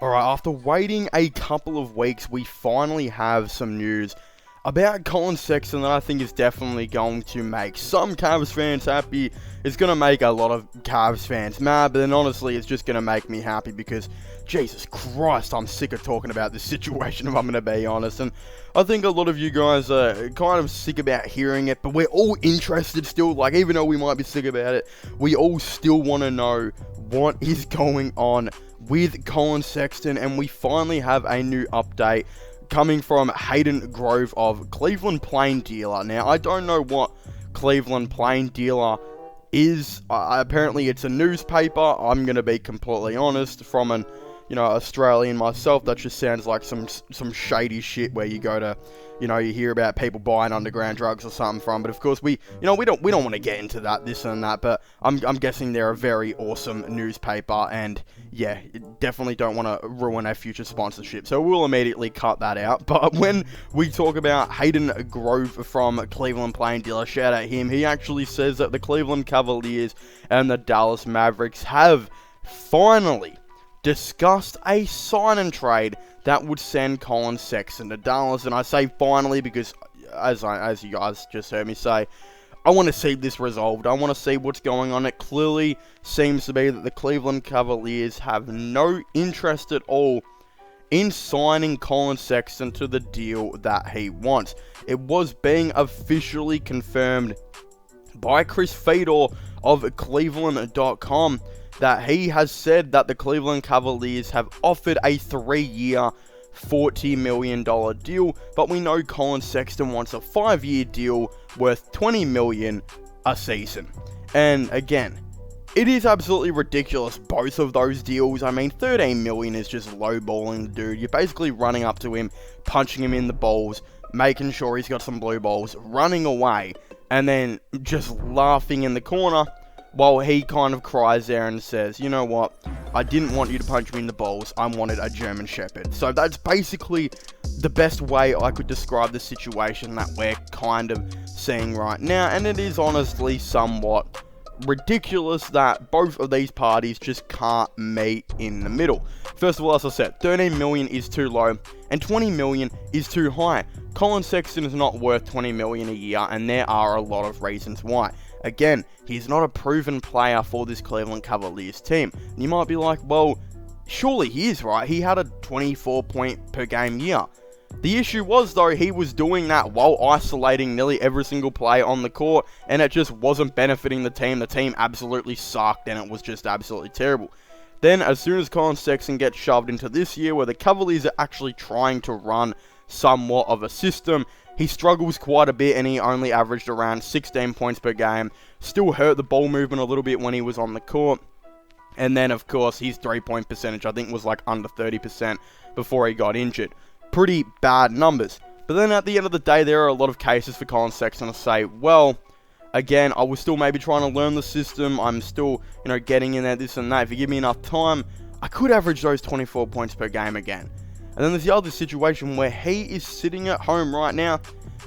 Alright, after waiting a couple of weeks, we finally have some news about Colin Sexton that I think is definitely going to make some Cavs fans happy. It's going to make a lot of Cavs fans mad, but then honestly, it's just going to make me happy because, Jesus Christ, I'm sick of talking about this situation, if I'm going to be honest. And I think a lot of you guys are kind of sick about hearing it, but we're all interested still. Like, even though we might be sick about it, we all still want to know what is going on with Colin Sexton, and we finally have a new update coming from Hayden Grove of Cleveland Plain Dealer. Now, I don't know what Cleveland Plain Dealer is. Apparently, it's a newspaper. I'm going to be completely honest. From an, Australian myself, that just sounds like some shady shit where you go to, you hear about people buying underground drugs or something from. But of course, we don't want to get into this and that. But I'm guessing they're a very awesome newspaper, and yeah, definitely don't want to ruin our future sponsorship. So we'll immediately cut that out. But when we talk about Hayden Grove from Cleveland Plain Dealer, shout out him. He actually says that the Cleveland Cavaliers and the Dallas Mavericks have finally discussed a sign and trade that would send Colin Sexton to Dallas. And I say finally because, as you guys just heard me say, I want to see this resolved. I want to see what's going on. It clearly seems to be that the Cleveland Cavaliers have no interest at all in signing Colin Sexton to the deal that he wants. It was being officially confirmed by Chris Fedor of Cleveland.com that he has said that the Cleveland Cavaliers have offered a 3-year, $40 million deal, but we know Colin Sexton wants a 5-year deal worth $20 million a season. And again, it is absolutely ridiculous, both of those deals. I mean, $13 million is just lowballing the dude. You're basically running up to him, punching him in the balls, making sure he's got some blue balls, running away, and then just laughing in the corner while he kind of cries there and says, you know what, I didn't want you to punch me in the balls, I wanted a German Shepherd. So that's basically the best way I could describe the situation that we're kind of seeing right now, and it is honestly somewhat ridiculous that both of these parties just can't meet in the middle. First of all, as I said, 13 million is too low, and 20 million is too high. Colin Sexton is not worth 20 million a year, and there are a lot of reasons why. Again, he's not a proven player for this Cleveland Cavaliers team. And you might be like, well, surely he is, right? He had a 24 point per game year. The issue was, though, he was doing that while isolating nearly every single player on the court, and it just wasn't benefiting the team. The team absolutely sucked, and it was just absolutely terrible. Then, as soon as Colin Sexton gets shoved into this year, where the Cavaliers are actually trying to run somewhat of a system, he struggles quite a bit, and he only averaged around 16 points per game. Still hurt the ball movement a little bit when he was on the court. And then, of course, his three-point percentage, I think, was like under 30% before he got injured. Pretty bad numbers. But then at the end of the day, there are a lot of cases for Colin Sexton to say, well, again, I was still maybe trying to learn the system. I'm still, getting in there, this and that. If you give me enough time, I could average those 24 points per game again. And then there's the other situation where he is sitting at home right now,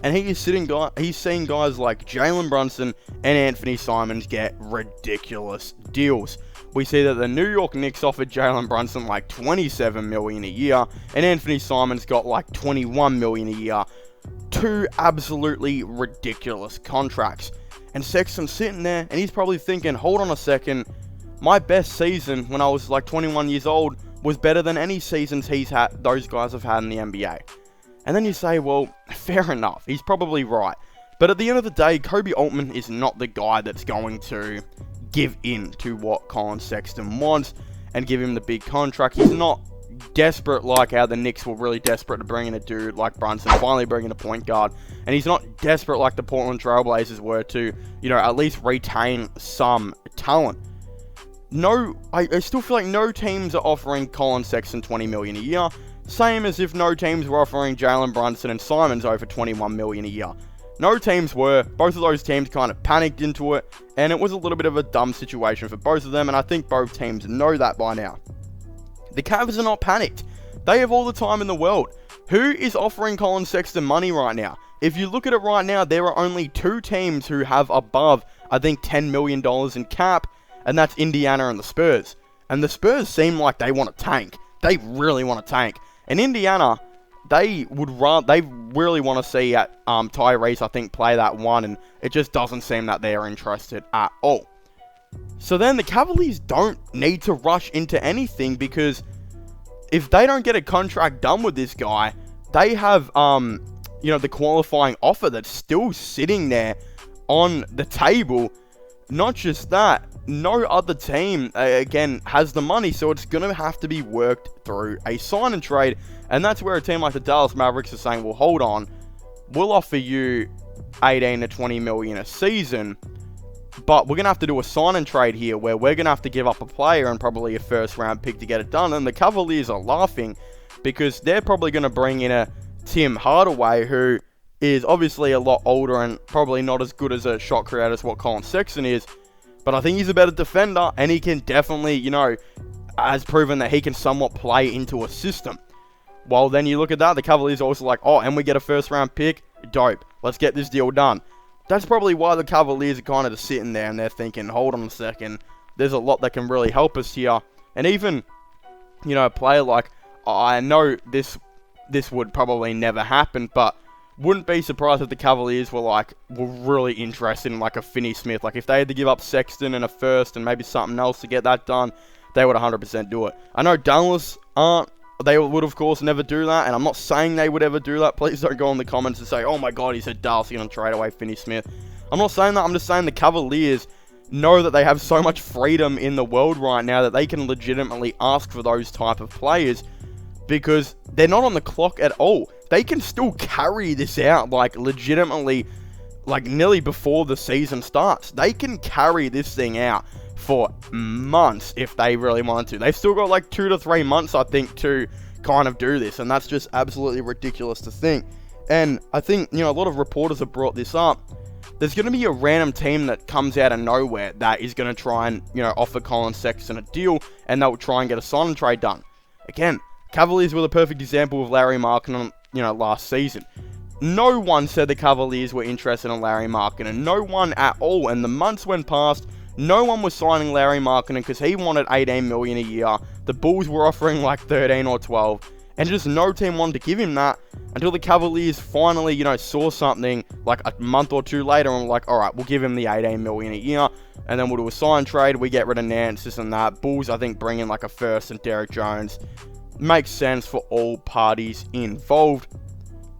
and he's seeing guys like Jalen Brunson and Anthony Simons get ridiculous deals. We see that the New York Knicks offered Jalen Brunson like $27 million a year, and Anthony Simons got like $21 million a year. Two absolutely ridiculous contracts. And Sexton's sitting there, and he's probably thinking, hold on a second, my best season when I was like 21 years old was better than any seasons those guys have had in the NBA. And then you say, well, fair enough, he's probably right. But at the end of the day, Kobe Altman is not the guy that's going to give in to what Colin Sexton wants and give him the big contract. He's not desperate like how the Knicks were really desperate to bring in a dude like Brunson, finally bring in a point guard. And he's not desperate like the Portland Trailblazers were to, at least retain some talent. No, I still feel like no teams are offering Colin Sexton $20 million a year. Same as if no teams were offering Jalen Brunson and Simons over $21 million a year. No teams were. Both of those teams kind of panicked into it, and it was a little bit of a dumb situation for both of them, and I think both teams know that by now. The Cavs are not panicked. They have all the time in the world. Who is offering Colin Sexton money right now? If you look at it right now, there are only two teams who have above, I think, $10 million in cap, and that's Indiana and the Spurs. And the Spurs seem like they want to tank. they really want to tank. And Indiana, they really want to see Tyrese, I think, play that one, and it just doesn't seem that they're interested at all. So then the Cavaliers don't need to rush into anything, because if they don't get a contract done with this guy, they have, the qualifying offer that's still sitting there on the table. Not just that, no other team, again, has the money, so it's going to have to be worked through a sign and trade, and that's where a team like the Dallas Mavericks is saying, well, hold on, we'll offer you 18 to 20 million a season, but we're going to have to do a sign and trade here, where we're going to have to give up a player and probably a first round pick to get it done. And the Cavaliers are laughing, because they're probably going to bring in a Tim Hardaway, who is obviously a lot older and probably not as good as a shot creator as what Colin Sexton is, but I think he's a better defender, and he can definitely, has proven that he can somewhat play into a system. Well, then you look at that, the Cavaliers are also like, oh, and we get a first round pick? Dope. Let's get this deal done. That's probably why the Cavaliers are kind of just sitting there and they're thinking, hold on a second, there's a lot that can really help us here. And even, a player like, I know this would probably never happen, but wouldn't be surprised if the Cavaliers were really interested in a Finney Smith. Like, if they had to give up Sexton and a first and maybe something else to get that done, they would 100% do it. I know Dallas aren't. They would, of course, never do that, and I'm not saying they would ever do that. Please don't go in the comments and say, oh my god, he said Dallas going to trade away Finney Smith. I'm not saying that. I'm just saying the Cavaliers know that they have so much freedom in the world right now that they can legitimately ask for those type of players, because they're not on the clock at all. They can still carry this out, legitimately, nearly before the season starts. They can carry this thing out for months if they really wanted to. They've still got 2 to 3 months, I think, to kind of do this, and that's just absolutely ridiculous to think. And I think, a lot of reporters have brought this up. There's going to be a random team that comes out of nowhere that is going to try and, offer Colin Sexton a deal, and they'll try and get a sign and trade done. Again, Cavaliers were the perfect example of Larry Markkinen, last season. No one said the Cavaliers were interested in Larry Markkinen, no one at all, and the months went past. No one was signing Larry Markkinen because he wanted 18 million a year. The Bulls were offering 13 or 12, and just no team wanted to give him that until the Cavaliers finally, saw something a month or two later and were like, all right, we'll give him the 18 million a year, and then we'll do a sign trade. We get rid of Nance, this and that. Bulls, I think, bring in a first and Derek Jones. Makes sense for all parties involved.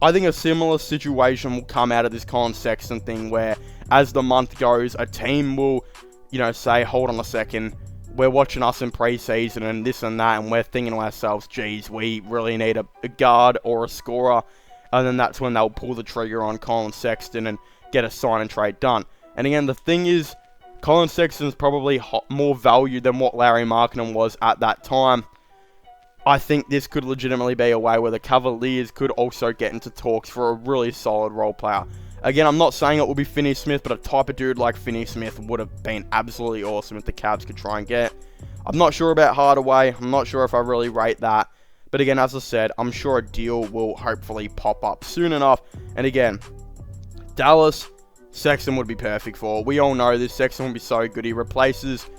I think a similar situation will come out of this Colin Sexton thing, where as the month goes, a team will say, hold on a second, we're watching us in preseason and this and that, and we're thinking to ourselves, geez, we really need a guard or a scorer, and then that's when they'll pull the trigger on Colin Sexton and get a sign and trade done. And again, the thing is, Colin Sexton's probably more valued than what Larry Markkinen was at that time. I think this could legitimately be a way where the Cavaliers could also get into talks for a really solid role player. Again, I'm not saying it will be Finney Smith, but a type of dude like Finney Smith would have been absolutely awesome if the Cavs could try and get. I'm not sure about Hardaway. I'm not sure if I really rate that. But again, as I said, I'm sure a deal will hopefully pop up soon enough. And again, Dallas, Sexton would be perfect for. We all know this. Sexton would be so good. He replaces,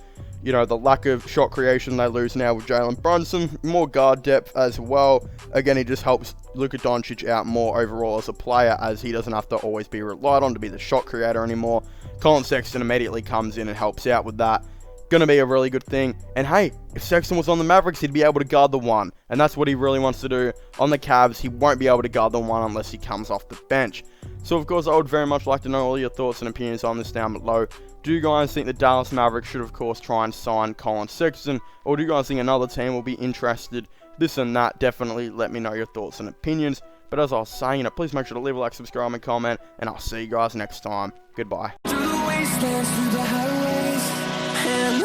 the lack of shot creation they lose now with Jalen Brunson. More guard depth as well. Again, he just helps Luka Doncic out more overall as a player, as he doesn't have to always be relied on to be the shot creator anymore. Colin Sexton immediately comes in and helps out with that. Going to be a really good thing. And hey, if Sexton was on the Mavericks, he'd be able to guard the one. And that's what he really wants to do. On the Cavs, he won't be able to guard the one unless he comes off the bench. So, of course, I would very much like to know all your thoughts and opinions on this down below. Do you guys think the Dallas Mavericks should, of course, try and sign Colin Sexton? Or do you guys think another team will be interested? This and that. Definitely let me know your thoughts and opinions. But as I was saying, please make sure to leave a like, subscribe, and comment. And I'll see you guys next time. Goodbye. Through the wastelands, through the highways, and